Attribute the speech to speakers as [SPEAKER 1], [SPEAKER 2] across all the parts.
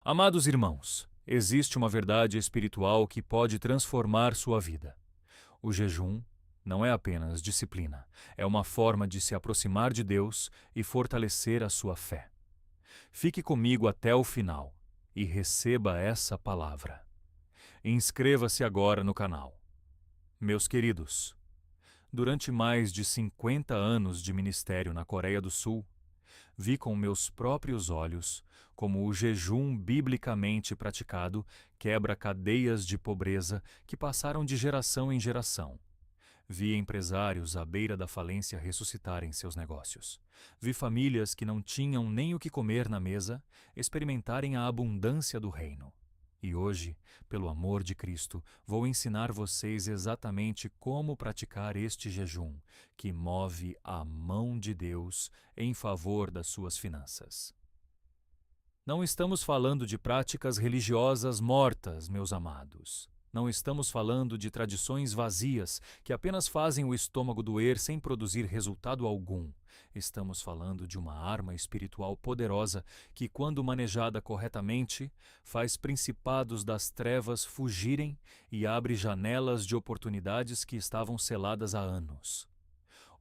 [SPEAKER 1] Amados irmãos, existe uma verdade espiritual que pode transformar sua vida. O jejum não é apenas disciplina, é uma forma de se aproximar de Deus e fortalecer a sua fé. Fique comigo até o final e receba essa palavra. Inscreva-se agora no canal. Meus queridos, durante mais de 50 anos de ministério na Coreia do Sul, vi com meus próprios olhos como o jejum biblicamente praticado quebra cadeias de pobreza que passaram de geração em geração. Vi empresários à beira da falência ressuscitarem seus negócios. Vi famílias que não tinham nem o que comer na mesa experimentarem a abundância do reino. E hoje, pelo amor de Cristo, vou ensinar vocês exatamente como praticar este jejum, que move a mão de Deus em favor das suas finanças. Não estamos falando de práticas religiosas mortas, meus amados. Não estamos falando de tradições vazias que apenas fazem o estômago doer sem produzir resultado algum. Estamos falando de uma arma espiritual poderosa que, quando manejada corretamente, faz principados das trevas fugirem e abre janelas de oportunidades que estavam seladas há anos.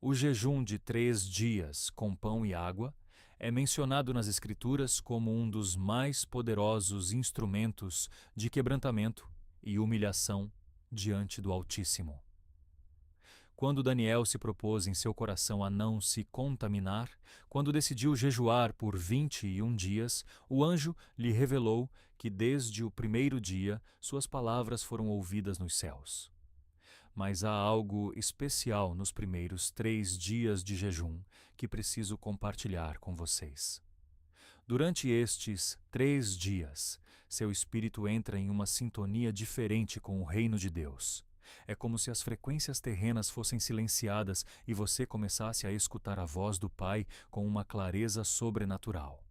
[SPEAKER 1] O jejum de 3 dias com pão e água é mencionado nas Escrituras como um dos mais poderosos instrumentos de quebrantamento e humilhação diante do Altíssimo. Quando Daniel se propôs em seu coração a não se contaminar, quando decidiu jejuar por 21 dias, o anjo lhe revelou que desde o primeiro dia suas palavras foram ouvidas nos céus. Mas há algo especial nos primeiros 3 dias de jejum que preciso compartilhar com vocês. Durante estes 3 dias, seu espírito entra em uma sintonia diferente com o reino de Deus. É como se as frequências terrenas fossem silenciadas e você começasse a escutar a voz do Pai com uma clareza sobrenatural.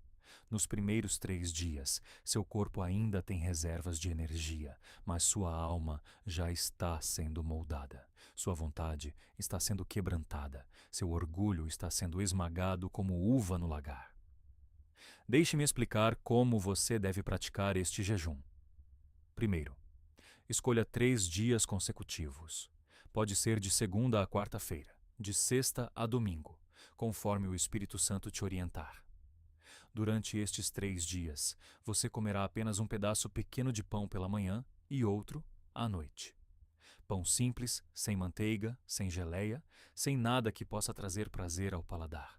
[SPEAKER 1] Nos primeiros 3 dias, seu corpo ainda tem reservas de energia, mas sua alma já está sendo moldada. Sua vontade está sendo quebrantada. Seu orgulho está sendo esmagado como uva no lagar. Deixe-me explicar como você deve praticar este jejum. Primeiro, escolha 3 dias consecutivos. Pode ser de segunda a quarta-feira, de sexta a domingo, conforme o Espírito Santo te orientar. Durante estes 3 dias, você comerá apenas um pedaço pequeno de pão pela manhã e outro à noite. Pão simples, sem manteiga, sem geleia, sem nada que possa trazer prazer ao paladar.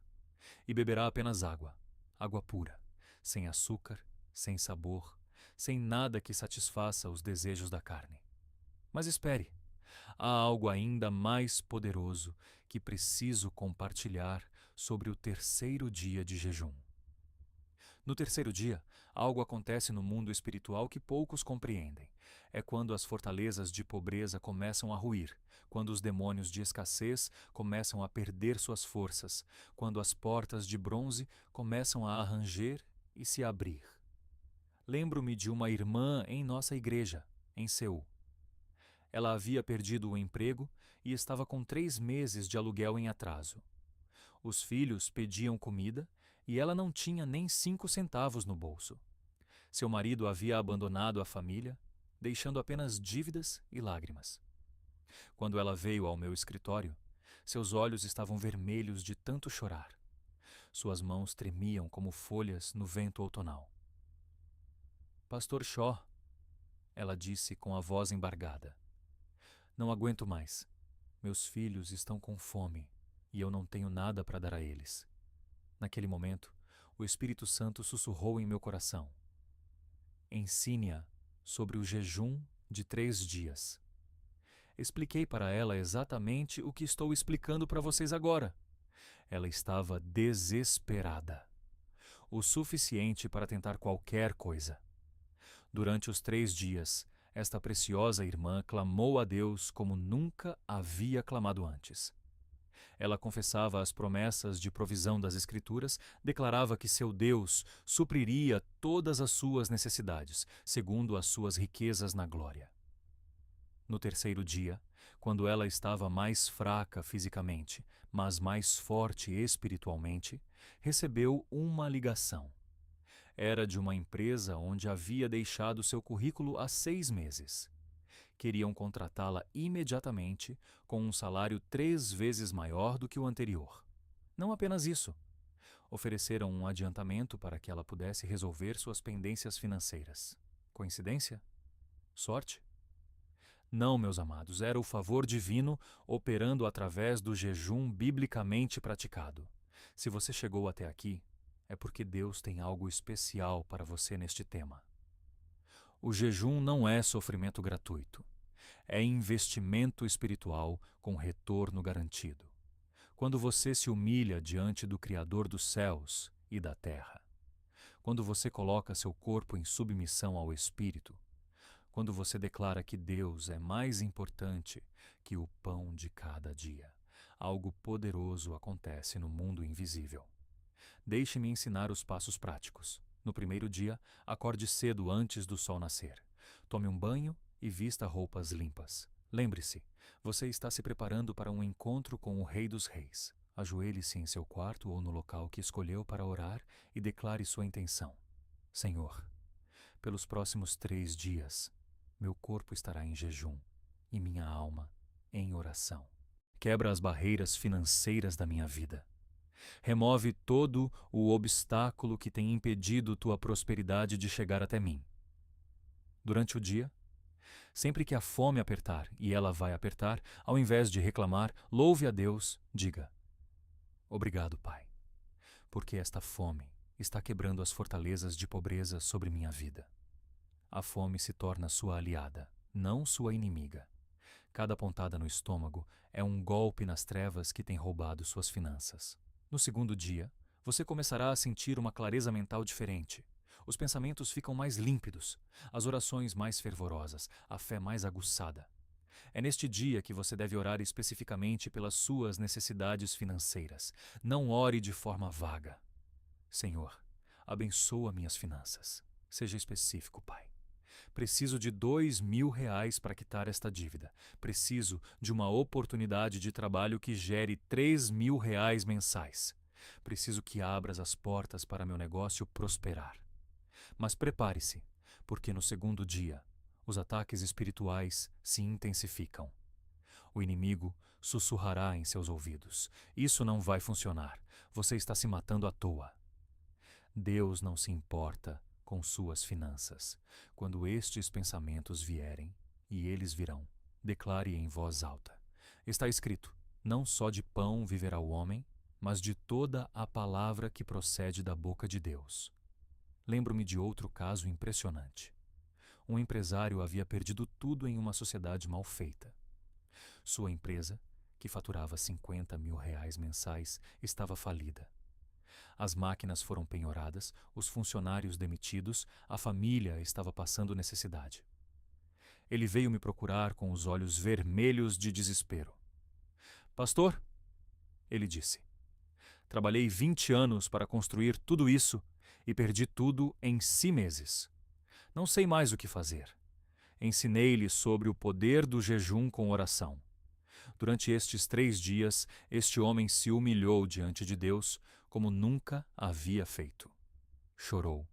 [SPEAKER 1] E beberá apenas água, água pura, sem açúcar, sem sabor, sem nada que satisfaça os desejos da carne. Mas espere, há algo ainda mais poderoso que preciso compartilhar sobre o terceiro dia de jejum. No terceiro dia, algo acontece no mundo espiritual que poucos compreendem. É quando as fortalezas de pobreza começam a ruir, quando os demônios de escassez começam a perder suas forças, quando as portas de bronze começam a ranger e se abrir. Lembro-me de uma irmã em nossa igreja, em Seul. Ela havia perdido o emprego e estava com 3 meses de aluguel em atraso. Os filhos pediam comida e ela não tinha nem 5 centavos no bolso. Seu marido havia abandonado a família, deixando apenas dívidas e lágrimas. Quando ela veio ao meu escritório, seus olhos estavam vermelhos de tanto chorar. Suas mãos tremiam como folhas no vento outonal. Pastor Shaw, ela disse com a voz embargada, não aguento mais. Meus filhos estão com fome e eu não tenho nada para dar a eles. Naquele momento, o Espírito Santo sussurrou em meu coração. Ensine-a sobre o jejum de 3 dias. Expliquei para ela exatamente o que estou explicando para vocês agora. Ela estava desesperada. O suficiente para tentar qualquer coisa. Durante os 3 dias, esta preciosa irmã clamou a Deus como nunca havia clamado antes. Ela confessava as promessas de provisão das Escrituras, declarava que seu Deus supriria todas as suas necessidades, segundo as suas riquezas na glória. No terceiro dia, quando ela estava mais fraca fisicamente, mas mais forte espiritualmente, recebeu uma ligação. Era de uma empresa onde havia deixado seu currículo há 6 meses. Queriam contratá-la imediatamente com um salário 3 vezes maior do que o anterior. Não apenas isso, ofereceram um adiantamento para que ela pudesse resolver suas pendências financeiras. Coincidência? Sorte? Não, meus amados, era o favor divino operando através do jejum biblicamente praticado. Se você chegou até aqui, é porque Deus tem algo especial para você neste tema. O jejum não é sofrimento gratuito. É investimento espiritual com retorno garantido. Quando você se humilha diante do Criador dos céus e da terra, quando você coloca seu corpo em submissão ao Espírito, quando você declara que Deus é mais importante que o pão de cada dia, algo poderoso acontece no mundo invisível. Deixe-me ensinar os passos práticos. No primeiro dia, acorde cedo antes do sol nascer. Tome um banho e vista roupas limpas. Lembre-se, você está se preparando para um encontro com o Rei dos Reis. Ajoelhe-se em seu quarto ou no local que escolheu para orar e declare sua intenção. Senhor, pelos próximos 3 dias, meu corpo estará em jejum e minha alma em oração. Quebra as barreiras financeiras da minha vida. Remove todo o obstáculo que tem impedido tua prosperidade de chegar até mim. Durante o dia, sempre que a fome apertar, e ela vai apertar, ao invés de reclamar, louve a Deus, diga: Obrigado, Pai, porque esta fome está quebrando as fortalezas de pobreza sobre minha vida. A fome se torna sua aliada, não sua inimiga. Cada pontada no estômago é um golpe nas trevas que tem roubado suas finanças. No segundo dia, você começará a sentir uma clareza mental diferente. Os pensamentos ficam mais límpidos, as orações mais fervorosas, a fé mais aguçada. É neste dia que você deve orar especificamente pelas suas necessidades financeiras. Não ore de forma vaga. Senhor, abençoa minhas finanças. Seja específico, Pai. Preciso de R$ 2.000 para quitar esta dívida. Preciso de uma oportunidade de trabalho que gere R$ 3.000 mensais. Preciso que abras as portas para meu negócio prosperar. Mas prepare-se, porque no segundo dia, os ataques espirituais se intensificam. O inimigo sussurrará em seus ouvidos: Isso não vai funcionar. Você está se matando à toa. Deus não se importa com suas finanças. Quando estes pensamentos vierem, e eles virão, declare em voz alta. Está escrito: Não só de pão viverá o homem, mas de toda a palavra que procede da boca de Deus. Lembro-me de outro caso impressionante. Um empresário havia perdido tudo em uma sociedade mal feita. Sua empresa, que faturava R$ 50.000 mensais, estava falida. As máquinas foram penhoradas, os funcionários demitidos, a família estava passando necessidade. Ele veio me procurar com os olhos vermelhos de desespero. Pastor, ele disse, trabalhei 20 anos para construir tudo isso e perdi tudo em 6 meses. Não sei mais o que fazer. Ensinei-lhe sobre o poder do jejum com oração. Durante estes 3 dias, este homem se humilhou diante de Deus como nunca havia feito. Chorou,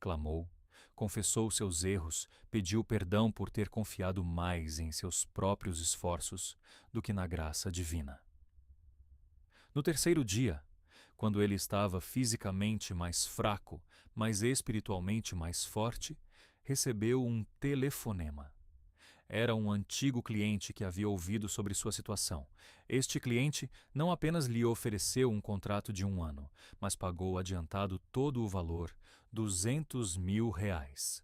[SPEAKER 1] clamou, confessou seus erros, pediu perdão por ter confiado mais em seus próprios esforços do que na graça divina. No terceiro dia, quando ele estava fisicamente mais fraco, mas espiritualmente mais forte, recebeu um telefonema. Era um antigo cliente que havia ouvido sobre sua situação. Este cliente não apenas lhe ofereceu um contrato de 1 ano, mas pagou adiantado todo o valor, R$ 200.000.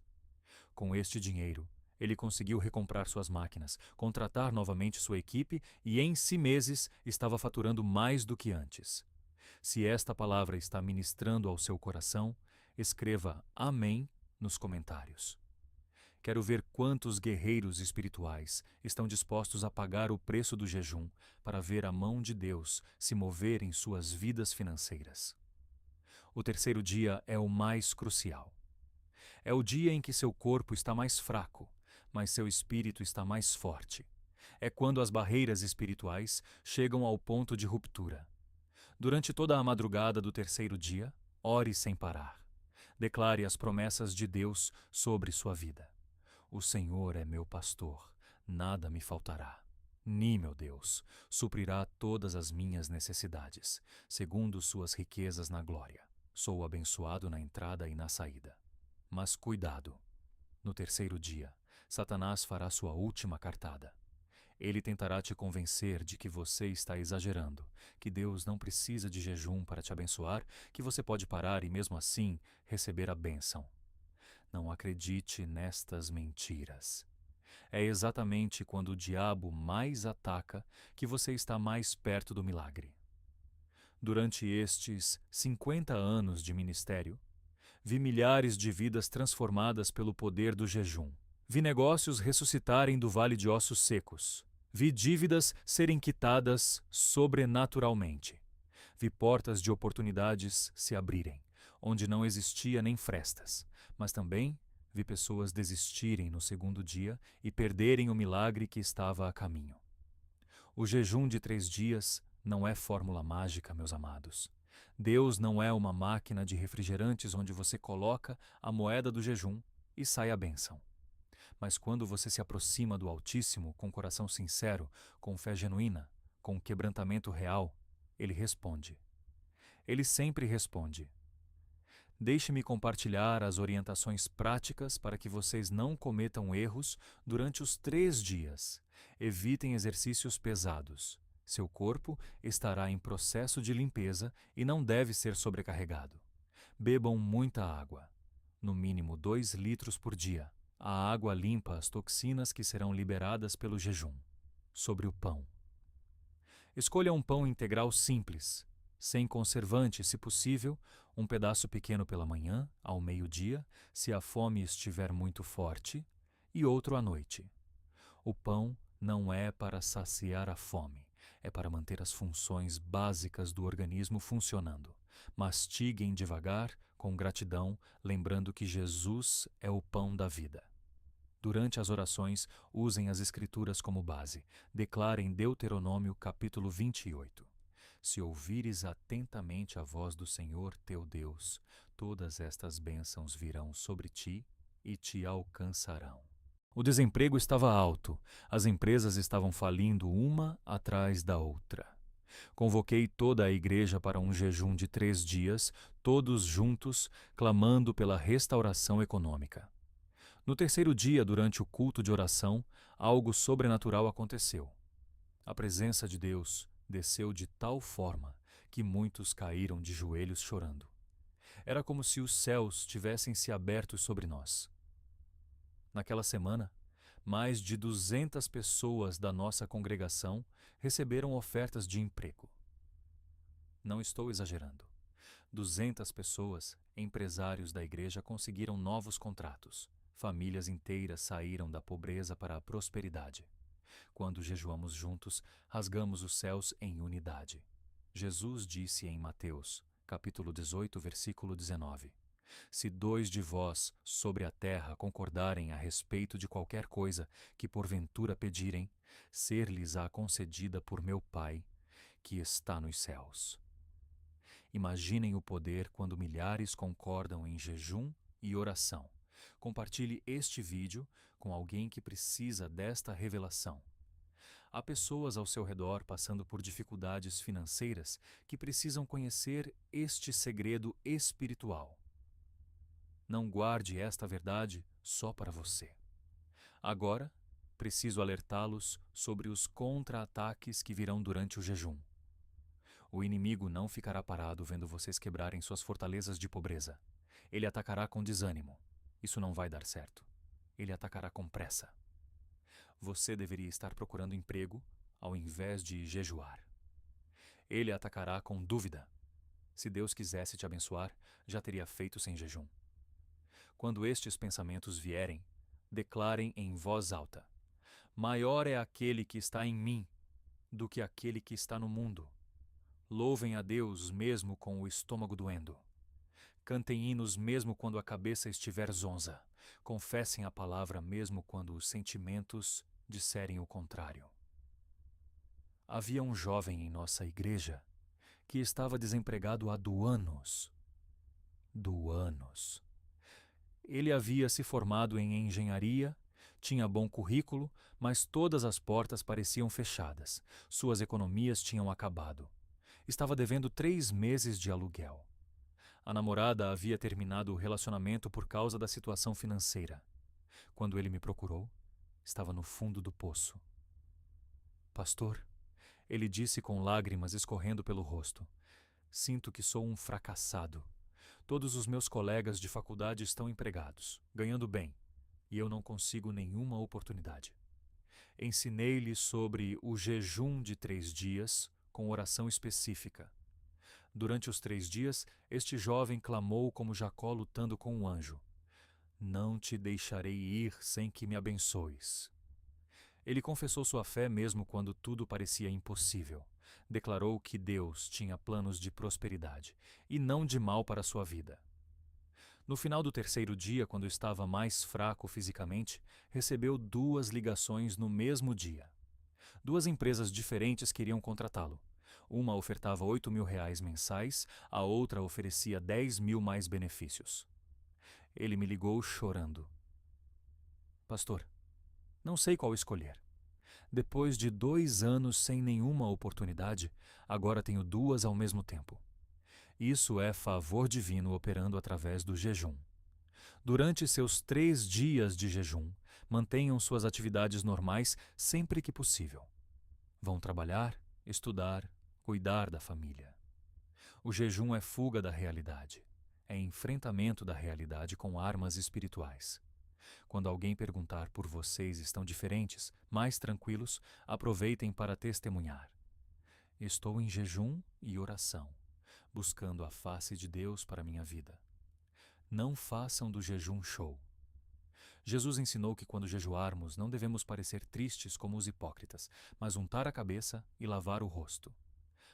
[SPEAKER 1] Com este dinheiro, ele conseguiu recomprar suas máquinas, contratar novamente sua equipe e em 6 meses estava faturando mais do que antes. Se esta palavra está ministrando ao seu coração, escreva Amém nos comentários. Quero ver quantos guerreiros espirituais estão dispostos a pagar o preço do jejum para ver a mão de Deus se mover em suas vidas financeiras. O terceiro dia é o mais crucial. É o dia em que seu corpo está mais fraco, mas seu espírito está mais forte. É quando as barreiras espirituais chegam ao ponto de ruptura. Durante toda a madrugada do terceiro dia, ore sem parar. Declare as promessas de Deus sobre sua vida. O Senhor é meu pastor, nada me faltará. Meu Deus, suprirá todas as minhas necessidades, segundo suas riquezas na glória. Sou abençoado na entrada e na saída. Mas cuidado! No terceiro dia, Satanás fará sua última cartada. Ele tentará te convencer de que você está exagerando, que Deus não precisa de jejum para te abençoar, que você pode parar e mesmo assim receber a bênção. Não acredite nestas mentiras. É exatamente quando o diabo mais ataca que você está mais perto do milagre. Durante estes 50 anos de ministério, vi milhares de vidas transformadas pelo poder do jejum. Vi negócios ressuscitarem do vale de ossos secos. Vi dívidas serem quitadas sobrenaturalmente. Vi portas de oportunidades se abrirem, onde não existia nem frestas. Mas também vi pessoas desistirem no segundo dia e perderem o milagre que estava a caminho. O jejum de 3 dias não é fórmula mágica, meus amados. Deus não é uma máquina de refrigerantes onde você coloca a moeda do jejum e sai a bênção. Mas quando você se aproxima do Altíssimo com coração sincero, com fé genuína, com quebrantamento real, Ele responde. Ele sempre responde. Deixe-me compartilhar as orientações práticas para que vocês não cometam erros durante os 3 dias. Evitem exercícios pesados. Seu corpo estará em processo de limpeza e não deve ser sobrecarregado. Bebam muita água, no mínimo 2 litros por dia. A água limpa as toxinas que serão liberadas pelo jejum. Sobre o pão. Escolha um pão integral simples, sem conservante, se possível, um pedaço pequeno pela manhã, ao meio-dia, se a fome estiver muito forte, e outro à noite. O pão não é para saciar a fome, é para manter as funções básicas do organismo funcionando. Mastiguem devagar, com gratidão, lembrando que Jesus é o pão da vida. Durante as orações, usem as Escrituras como base. Declarem Deuteronômio capítulo 28. Se ouvires atentamente a voz do Senhor teu Deus, todas estas bênçãos virão sobre ti e te alcançarão. O desemprego estava alto, as empresas estavam falindo uma atrás da outra. Convoquei toda a igreja para um jejum de 3 dias, todos juntos, clamando pela restauração econômica. No terceiro dia, durante o culto de oração, algo sobrenatural aconteceu. A presença de Deus desceu de tal forma que muitos caíram de joelhos chorando. Era como se os céus tivessem se aberto sobre nós. Naquela semana, mais de 200 pessoas da nossa congregação receberam ofertas de emprego. Não estou exagerando. 200 pessoas, empresários da igreja, conseguiram novos contratos. Famílias inteiras saíram da pobreza para a prosperidade. Quando jejuamos juntos, rasgamos os céus em unidade. Jesus disse em Mateus, capítulo 18, versículo 19: Se 2 de vós sobre a terra concordarem a respeito de qualquer coisa que porventura pedirem, ser-lhes-á concedida por meu Pai, que está nos céus. Imaginem o poder quando milhares concordam em jejum e oração. Compartilhe este vídeo com alguém que precisa desta revelação. Há pessoas ao seu redor passando por dificuldades financeiras que precisam conhecer este segredo espiritual. Não guarde esta verdade só para você. Agora, preciso alertá-los sobre os contra-ataques que virão durante o jejum. O inimigo não ficará parado vendo vocês quebrarem suas fortalezas de pobreza. Ele atacará com desânimo. Isso não vai dar certo. Ele atacará com pressa. Você deveria estar procurando emprego ao invés de jejuar. Ele atacará com dúvida. Se Deus quisesse te abençoar, já teria feito sem jejum. Quando estes pensamentos vierem, declarem em voz alta: Maior é aquele que está em mim do que aquele que está no mundo. Louvem a Deus mesmo com o estômago doendo. Cantem hinos mesmo quando a cabeça estiver zonza. Confessem a palavra mesmo quando os sentimentos disserem o contrário. Havia um jovem em nossa igreja que estava desempregado há 2 anos. Ele havia se formado em engenharia, tinha bom currículo, mas todas as portas pareciam fechadas. Suas economias tinham acabado. Estava devendo 3 meses de aluguel. A namorada havia terminado o relacionamento por causa da situação financeira. Quando ele me procurou, estava no fundo do poço. Pastor, ele disse com lágrimas escorrendo pelo rosto, sinto que sou um fracassado. Todos os meus colegas de faculdade estão empregados, ganhando bem, e eu não consigo nenhuma oportunidade. Ensinei-lhe sobre o jejum de 3 dias, com oração específica. Durante os 3 dias, este jovem clamou como Jacó lutando com um anjo. Não te deixarei ir sem que me abençoes. Ele confessou sua fé mesmo quando tudo parecia impossível. Declarou que Deus tinha planos de prosperidade e não de mal para sua vida. No final do 3º dia, quando estava mais fraco fisicamente, recebeu 2 ligações no mesmo dia. 2 empresas diferentes queriam contratá-lo. Uma ofertava R$ 8.000 mensais, a outra oferecia 10.000 mais benefícios. Ele me ligou chorando. Pastor, não sei qual escolher. Depois de 2 anos sem nenhuma oportunidade, agora tenho 2 ao mesmo tempo. Isso é favor divino operando através do jejum. Durante seus 3 dias de jejum, mantenham suas atividades normais sempre que possível. Vão trabalhar, estudar, cuidar da família. O jejum é fuga da realidade. É enfrentamento da realidade com armas espirituais. Quando alguém perguntar por vocês estão diferentes, mais tranquilos, aproveitem para testemunhar. Estou em jejum e oração, buscando a face de Deus para minha vida. Não façam do jejum show. Jesus ensinou que quando jejuarmos não devemos parecer tristes como os hipócritas, mas untar a cabeça e lavar o rosto.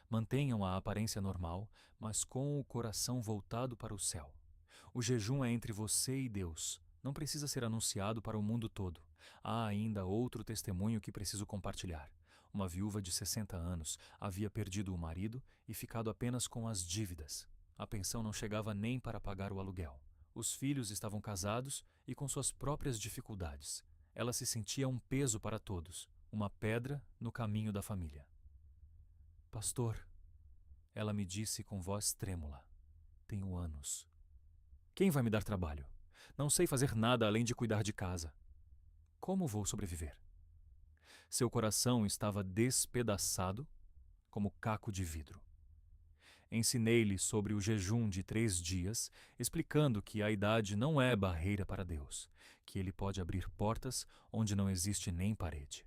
[SPEAKER 1] Mantenham a aparência normal, mas com o coração voltado para o céu. O jejum é entre você e Deus. Não precisa ser anunciado para o mundo todo. Há ainda outro testemunho que preciso compartilhar. Uma viúva de 60 anos havia perdido o marido e ficado apenas com as dívidas. A pensão não chegava nem para pagar o aluguel. Os filhos estavam casados e com suas próprias dificuldades. Ela se sentia um peso para todos, uma pedra no caminho da família. Pastor, ela me disse com voz trêmula, tenho anos. Quem vai me dar trabalho? Não sei fazer nada além de cuidar de casa. Como vou sobreviver? Seu coração estava despedaçado como caco de vidro. Ensinei-lhe sobre o jejum de 3 dias, explicando que a idade não é barreira para Deus, que Ele pode abrir portas onde não existe nem parede.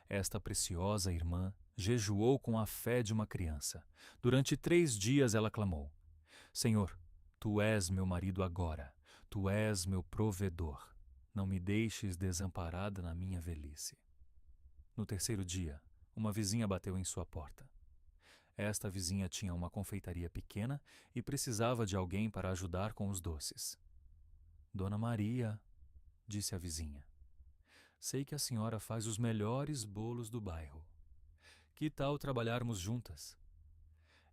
[SPEAKER 1] Esta preciosa irmã jejuou com a fé de uma criança. Durante 3 dias ela clamou, Senhor, Tu és meu marido agora, Tu és meu provedor. Não me deixes desamparada na minha velhice. No 3º dia, uma vizinha bateu em sua porta. Esta vizinha tinha uma confeitaria pequena e precisava de alguém para ajudar com os doces. Dona Maria, disse a vizinha, sei que a senhora faz os melhores bolos do bairro. Que tal trabalharmos juntas?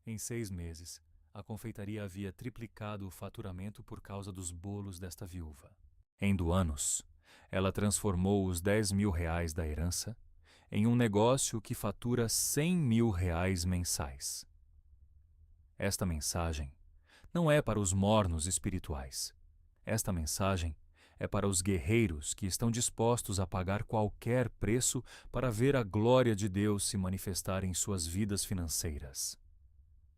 [SPEAKER 1] Em 6 meses, a confeitaria havia triplicado o faturamento por causa dos bolos desta viúva. Em 2 anos, ela transformou os R$ 10.000 da herança em um negócio que fatura R$ 100.000 mensais. Esta mensagem não é para os mornos espirituais. Esta mensagem é para os guerreiros que estão dispostos a pagar qualquer preço para ver a glória de Deus se manifestar em suas vidas financeiras.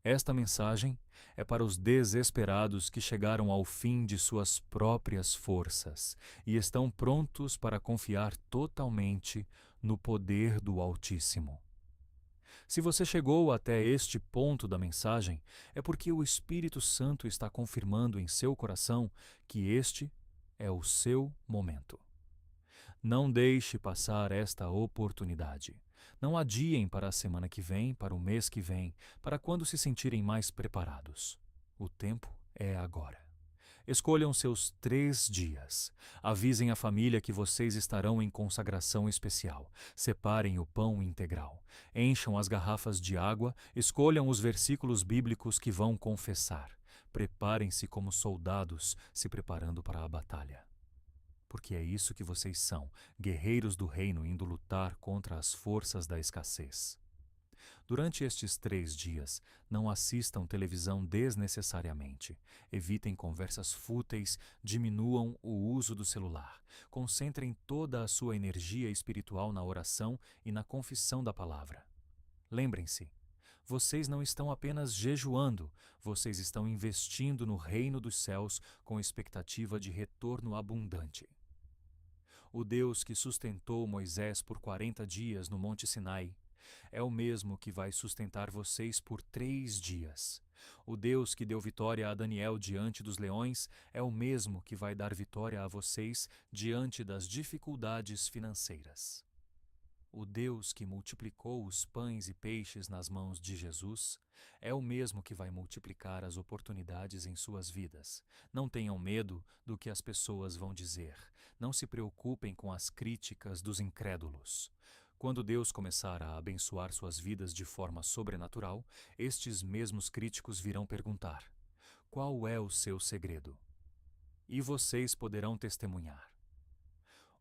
[SPEAKER 1] Esta mensagem é para os desesperados que chegaram ao fim de suas próprias forças e estão prontos para confiar totalmente no poder do Altíssimo. Se você chegou até este ponto da mensagem, é porque o Espírito Santo está confirmando em seu coração que este é o seu momento. Não deixe passar esta oportunidade. Não adiem para a semana que vem, para o mês que vem, para quando se sentirem mais preparados. O tempo é agora. Escolham seus 3 dias. Avisem a família que vocês estarão em consagração especial. Separem o pão integral. Encham as garrafas de água. Escolham os versículos bíblicos que vão confessar. Preparem-se como soldados se preparando para a batalha. Porque é isso que vocês são, guerreiros do reino indo lutar contra as forças da escassez. Durante estes 3 dias, não assistam televisão desnecessariamente. Evitem conversas fúteis, diminuam o uso do celular. Concentrem toda a sua energia espiritual na oração e na confissão da palavra. Lembrem-se, vocês não estão apenas jejuando, vocês estão investindo no reino dos céus com expectativa de retorno abundante. O Deus que sustentou Moisés por 40 dias no Monte Sinai é o mesmo que vai sustentar vocês por 3 dias. O Deus que deu vitória a Daniel diante dos leões é o mesmo que vai dar vitória a vocês diante das dificuldades financeiras. O Deus que multiplicou os pães e peixes nas mãos de Jesus é o mesmo que vai multiplicar as oportunidades em suas vidas. Não tenham medo do que as pessoas vão dizer. Não se preocupem com as críticas dos incrédulos. Quando Deus começar a abençoar suas vidas de forma sobrenatural, estes mesmos críticos virão perguntar: qual é o seu segredo? E vocês poderão testemunhar: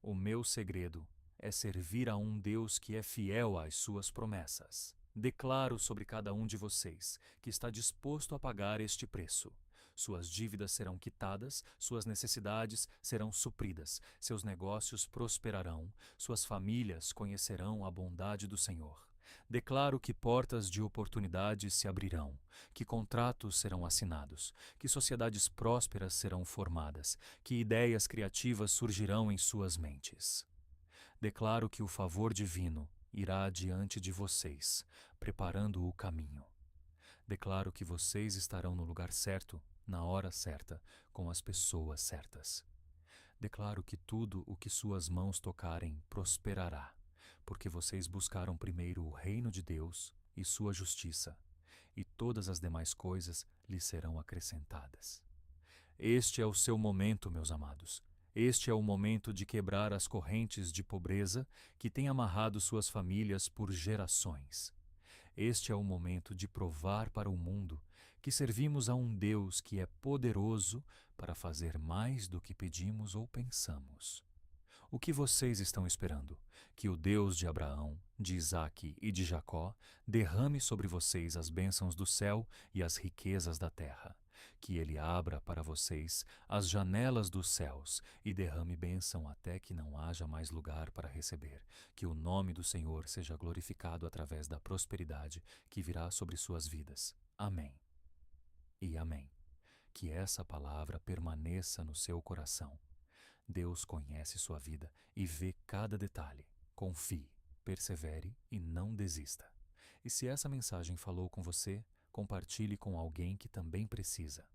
[SPEAKER 1] o meu segredo é servir a um Deus que é fiel às suas promessas. Declaro sobre cada um de vocês que está disposto a pagar este preço. Suas dívidas serão quitadas, suas necessidades serão supridas, seus negócios prosperarão, suas famílias conhecerão a bondade do Senhor. Declaro que portas de oportunidade se abrirão, que contratos serão assinados, que sociedades prósperas serão formadas, que ideias criativas surgirão em suas mentes. Declaro que o favor divino irá adiante de vocês, preparando o caminho. Declaro que vocês estarão no lugar certo, na hora certa, com as pessoas certas. Declaro que tudo o que suas mãos tocarem prosperará, porque vocês buscaram primeiro o reino de Deus e sua justiça, e todas as demais coisas lhes serão acrescentadas. Este é o seu momento, meus amados. Este é o momento de quebrar as correntes de pobreza que têm amarrado suas famílias por gerações. Este é o momento de provar para o mundo que servimos a um Deus que é poderoso para fazer mais do que pedimos ou pensamos. O que vocês estão esperando? Que o Deus de Abraão, de Isaque e de Jacó derrame sobre vocês as bênçãos do céu e as riquezas da terra. Que ele abra para vocês as janelas dos céus e derrame bênção até que não haja mais lugar para receber. Que o nome do Senhor seja glorificado através da prosperidade que virá sobre suas vidas. Amém. E amém. Que essa palavra permaneça no seu coração. Deus conhece sua vida e vê cada detalhe. Confie, persevere e não desista. E se essa mensagem falou com você, compartilhe com alguém que também precisa.